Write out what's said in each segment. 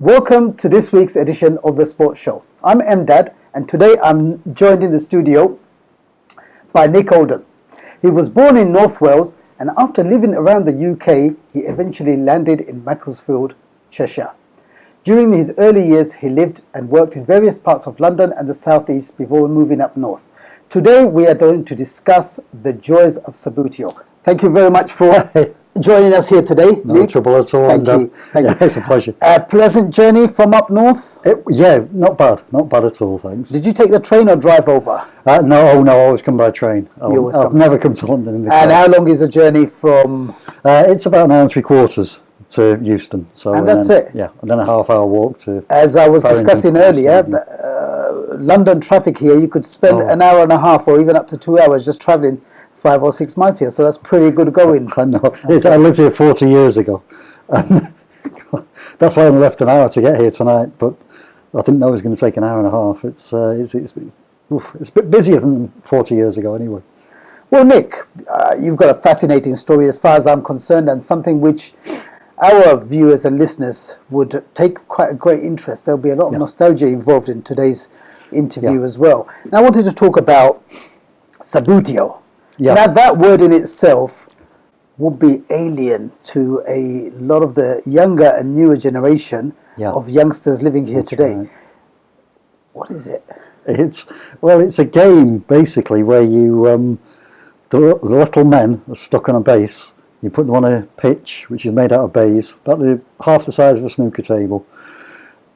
Welcome to this week's edition of the Sports Show. I'm Emdad, and today I'm joined in the studio by Nick Oldham. He was born in North Wales, and after living around the UK, he eventually landed in Macclesfield, Cheshire. During his early years, he lived and worked in various parts of London and the South East before moving up north. Today, we are going to discuss the joys of Sabutio. Thank you very much for joining us here today, No Nick. trouble at all. Thank you. Thank you. It's a pleasure. A pleasant journey from up north? Yeah, not bad at all, thanks. Did you take the train or drive over? No, I always come by train. I've never come to London in the car. And how long is the journey from? It's about 1 hour and 3/4 to Euston. So, and that's it? Yeah, and then a half-hour walk to... As I was discussing earlier, London traffic here, you could spend an hour and a half or even up to 2 hours just travelling 5 or 6 miles here, so that's pretty good going. I know. I lived here 40 years ago, and that's why I only left an hour to get here tonight, but I didn't know it was going to take an hour and a half. It's a bit busier than 40 years ago anyway. Well, Nick, you've got a fascinating story as far as I'm concerned, and something which our viewers and listeners would take quite a great interest. There'll be a lot of nostalgia involved in today's interview as well. Now, I wanted to talk about Sabutio. Yeah. Now, that word in itself would be alien to a lot of the younger and newer generation of youngsters living here today. Right. What is it? It's a game basically where you the little men are stuck on a base. You put them on a pitch which is made out of baize, about half the size of a snooker table,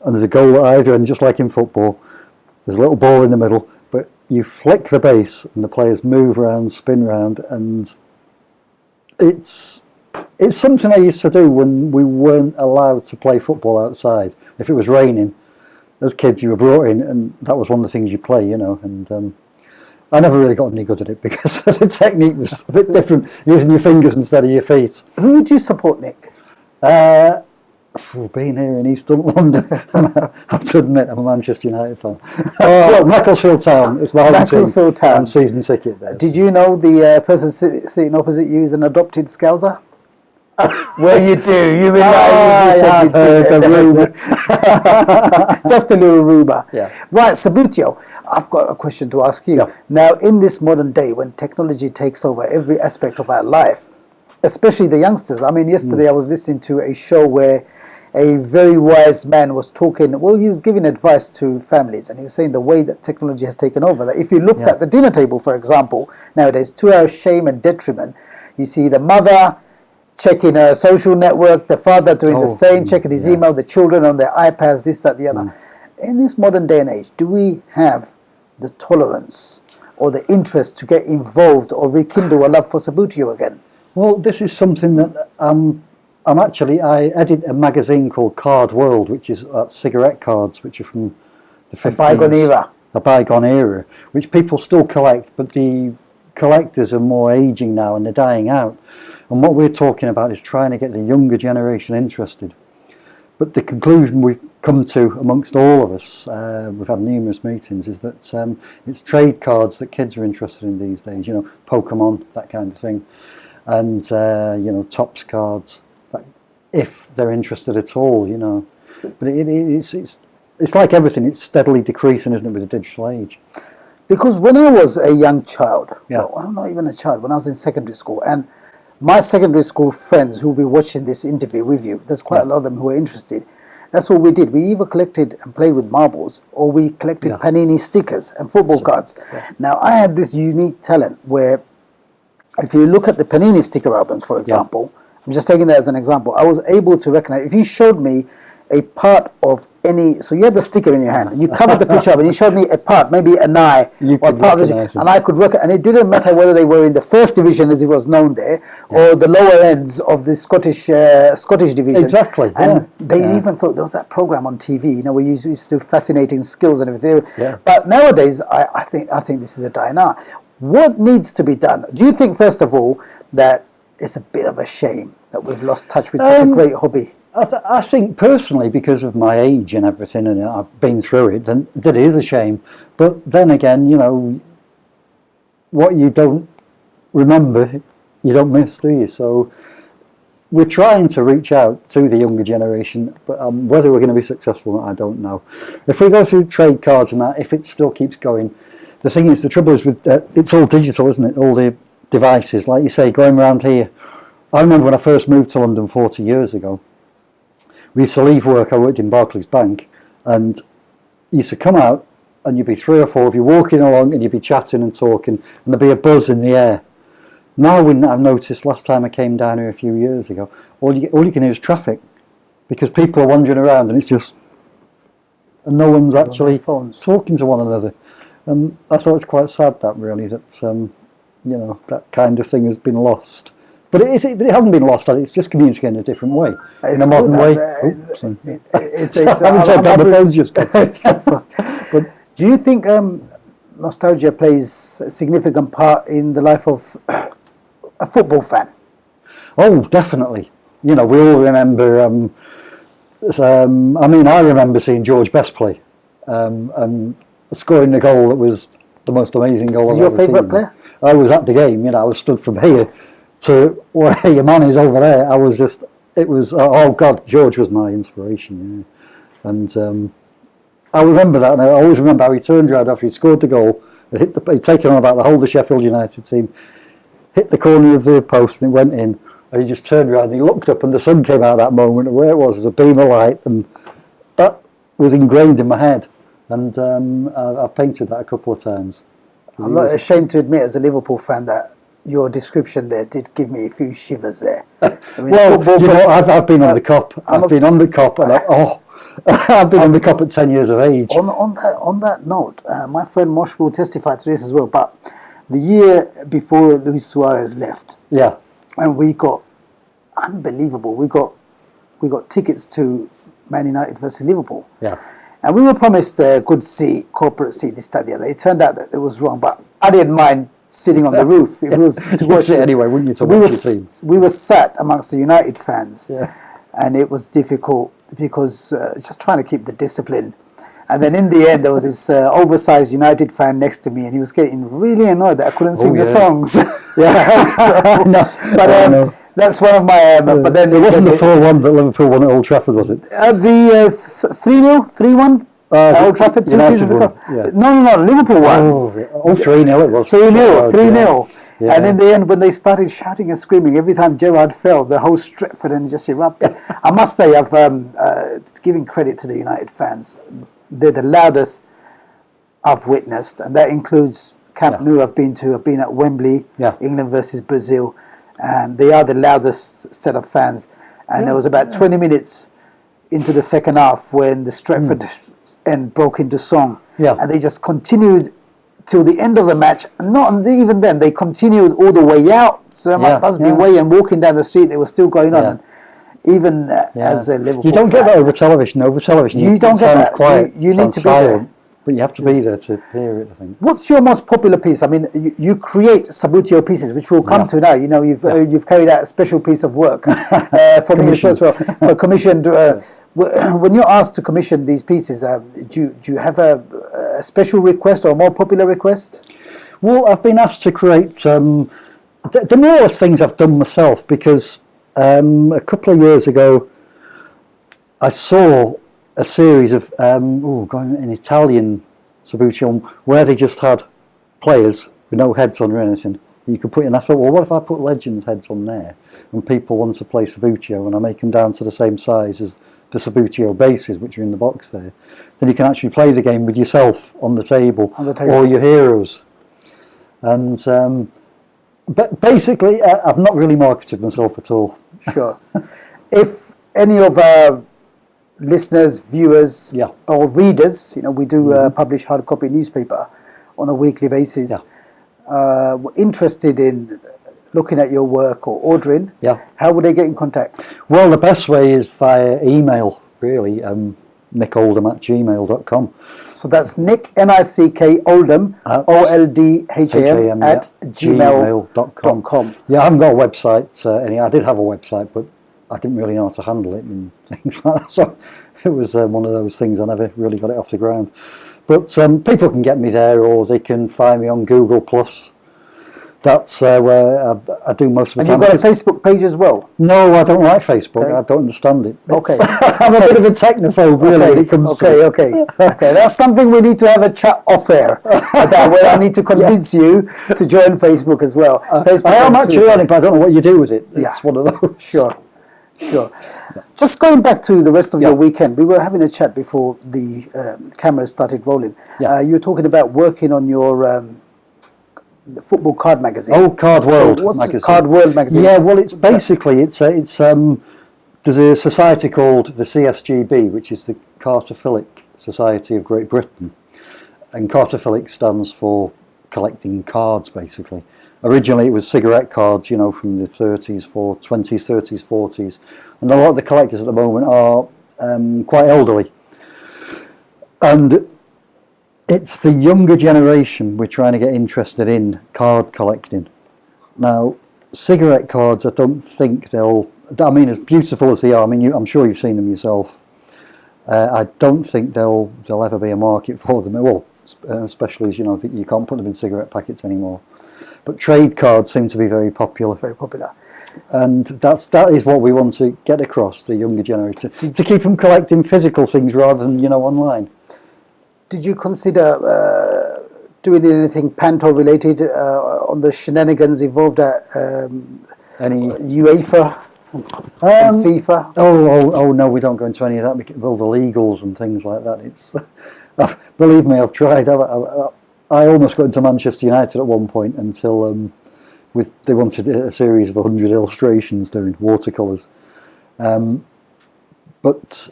and there's a goal at either end, just like in football. There's a little ball in the middle, but you flick the base and the players move around, spin around, and it's something I used to do when we weren't allowed to play football outside. If it was raining, as kids you were brought in, and that was one of the things you play, and I never really got any good at it because the technique was a bit different, using your fingers instead of your feet. Who do you support, Nick? Being here in East London, I have to admit I'm a Manchester United fan. Well, Macclesfield Town is my home team. Macclesfield Town. I'm season ticket there. Did you know the person sitting opposite you is an adopted Scouser? Well, you do. You said the rumour. Just a little rumour. Yeah. Right, Sabutio, I've got a question to ask you. Yeah. Now, in this modern day, when technology takes over every aspect of our life, especially the youngsters. I mean, yesterday I was listening to a show where a very wise man was talking. Well, he was giving advice to families, and he was saying the way that technology has taken over. That if you looked at the dinner table, for example, nowadays, to our shame and detriment, you see the mother checking a social network, the father doing the same, checking his email, the children on their iPads, this, that, the other. In this modern day and age, do we have the tolerance or the interest to get involved or rekindle a love for Sabutio again? Well, this is something that I edit a magazine called Card World, which is cigarette cards, which are from the 50s. A bygone era, which people still collect, but the collectors are more aging now and they're dying out. And what we're talking about is trying to get the younger generation interested. But the conclusion we've come to amongst all of us, we've had numerous meetings, is that it's trade cards that kids are interested in these days, Pokemon, that kind of thing. And, Topps cards, if they're interested at all, But it's like everything, it's steadily decreasing, isn't it, with the digital age? Because when I was a young child, well, I'm not even a child, when I was in secondary school, and my secondary school friends who will be watching this interview with you, there's quite a lot of them who are interested. That's what we did. We either collected and played with marbles, or we collected Panini stickers and football cards. Yeah. Now, I had this unique talent where, if you look at the Panini sticker albums, for example, I'm just taking that as an example, I was able to recognize, if you showed me a part of any, so you had the sticker in your hand, and you covered the picture up, and you showed me a part, maybe an eye, or part of the, and I could recognize, and it didn't matter whether they were in the first division, as it was known there, or the lower ends of the Scottish division. Exactly. And they even thought there was that program on TV, where you used to do fascinating skills and everything. Yeah. But nowadays, I think this is a dying art. What needs to be done? Do you think, first of all, that it's a bit of a shame that we've lost touch with such a great hobby? I think personally, because of my age and everything, and I've been through it, then that is a shame. But then again, what you don't remember, you don't miss, do you? So we're trying to reach out to the younger generation, but whether we're going to be successful or not, I don't know. If we go through trade cards and that, if it still keeps going, the thing is, the trouble is with it's all digital, isn't it? All the devices, like you say, going around here. I remember when I first moved to London 40 years ago, we used to leave work, I worked in Barclays Bank, and you used to come out and you'd be 3 or 4 of you walking along and you'd be chatting and talking and there'd be a buzz in the air. Now, I've noticed last time I came down here a few years ago, all you can hear is traffic because people are wandering around and it's just, and no one's actually talking to one another. And I thought it's quite sad that really, that, that kind of thing has been lost. But it hasn't been lost, it's just communicating in a different way, in a modern way. But do you think nostalgia plays a significant part in the life of a football fan? Oh, definitely. We all remember. I remember seeing George Best play and scoring the goal that was the most amazing goal I've ever seen. Your favourite player? I was at the game. I was stood from here to where your man is over there. Oh God, George was my inspiration. Yeah. And I remember that, and I always remember how he turned around after he scored the goal. He'd taken on about the whole of the Sheffield United team, hit the corner of the post and it went in, and he just turned around and he looked up and the sun came out at that moment, and where it was a beam of light, and that was ingrained in my head, and I've painted that a couple of times. I'm not ashamed to admit as a Liverpool fan that your description there did give me a few shivers there. I've been on the Kop. I've been on the Kop, and I've been on the Kop at 10 years of age. On that note, my friend Mosh will testify to this as well, but the year before Luis Suarez left, and we got unbelievable. We got tickets to Man United versus Liverpool. Yeah. And we were promised a good seat, corporate seat, this, that, the other. It turned out that it was wrong, but I didn't mind sitting on the roof. It was to watch it anyway, wouldn't you? So we were sat amongst the United fans, and it was difficult because just trying to keep the discipline. And then in the end, there was this oversized United fan next to me, and he was getting really annoyed that I couldn't sing the songs. That's one of my. But then it wasn't the 4-1 that Liverpool won at Old Trafford, was it? The 3-0, 3-1. Old Trafford 2 seasons ago. Yeah. No, Liverpool won. 3-0 it was. 3-0. Yeah. And in the end, when they started shouting and screaming, every time Gerrard fell, the whole Stretford and just erupted. I must say, I've giving credit to the United fans. They're the loudest I've witnessed, and that includes Camp Nou I've been to. I've been at Wembley, England versus Brazil, and they are the loudest set of fans. And there was about 20 minutes into the second half when the Stretford end broke into song, and they just continued till the end of the match. Not even then, they continued all the way out. So Busby Way and walking down the street, they were still going on. And even as a Liverpool you don't fan, get that over television. Over television, you don't get that. Quiet, you need to be there. But you have to be there to hear it, I think. What's your most popular piece? I mean, you create Sabutio pieces, which we'll come to now. You've carried out a special piece of work for me as well. Commissioned. When you're asked to commission these pieces, do you have a special request or a more popular request? Well, I've been asked to create the more or less things I've done myself, because a couple of years ago I saw a series of an Italian Sabutio where they just had players with no heads on or anything. You could put in. I thought, well, what if I put legends' heads on there, and people want to play Sabutio, and I make them down to the same size as the Sabutio bases, which are in the box there. Then you can actually play the game with yourself on the table. Or your heroes. And but basically, I've not really marketed myself at all. Sure. If any of our listeners, viewers, or readers, we do publish hard copy newspaper on a weekly basis, were interested in looking at your work or ordering, how would they get in contact? Well, the best way is via email, really, nickoldham@gmail.com. So that's Nick, N-I-C-K, Oldham, O-L-D-H-A-M, at gmail.com. Yeah, I haven't got a website. I did have a website, but I didn't really know how to handle it and things like that. So it was one of those things, I never really got it off the ground. But people can get me there, or they can find me on Google+. That's where I do most of the And time. you've got a Facebook page as well? No, I don't like Facebook. Okay. I don't understand it. Okay. I'm a bit of a technophobe, really, when it comes to it. Okay. That's something we need to have a chat off air about, where I need to convince you to join Facebook as well. Facebook I am actually on it, but I don't know what you do with it. It's one of those. Sure. Just going back to the rest of your weekend, we were having a chat before the cameras started rolling. You were talking about working on your the football card magazine. Oh, Card World magazine. Card World magazine? Yeah, well, it's basically it's there's a society called the CSGB, which is the Cartophilic Society of Great Britain, and Cartophilic stands for collecting cards, basically. Originally, it was cigarette cards, from the 20s, 30s, 40s, and a lot of the collectors at the moment are quite elderly, and it's the younger generation we're trying to get interested in card collecting. Now, cigarette cards, I don't think as beautiful as they are, I'm sure you've seen them yourself, I don't think there'll ever be a market for them. Well, especially as that you can't put them in cigarette packets anymore. But trade cards seem to be very popular. Very popular. And that is what we want to get across, the younger generation, to keep them collecting physical things rather than, online. Did you consider doing anything Panto related on the shenanigans involved at UEFA and FIFA? Oh no, we don't go into any of that because of all the legals and things like that. It's believe me, I've tried. I almost got into Manchester United at one point until they wanted a series of 100 illustrations doing watercolours, but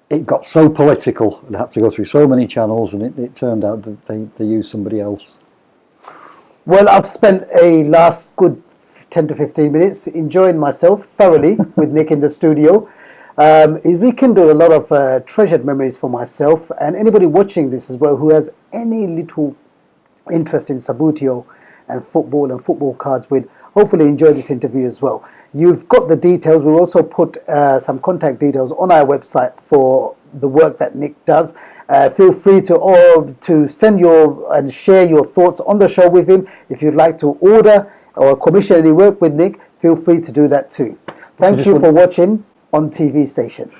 it got so political and had to go through so many channels, and it turned out that they used somebody else. Well, I've spent a last good 10 to 15 minutes enjoying myself thoroughly with Nick in the studio. It rekindled a lot of treasured memories for myself and anybody watching this as well who has any little interest in Sabutio and football cards will hopefully enjoy this interview as well. You've got the details. We'll also put some contact details on our website for the work that Nick does. Feel free to send and share your thoughts on the show with him. If you'd like to order or commission any work with Nick, feel free to do that too. Thank you for watching on TV Station.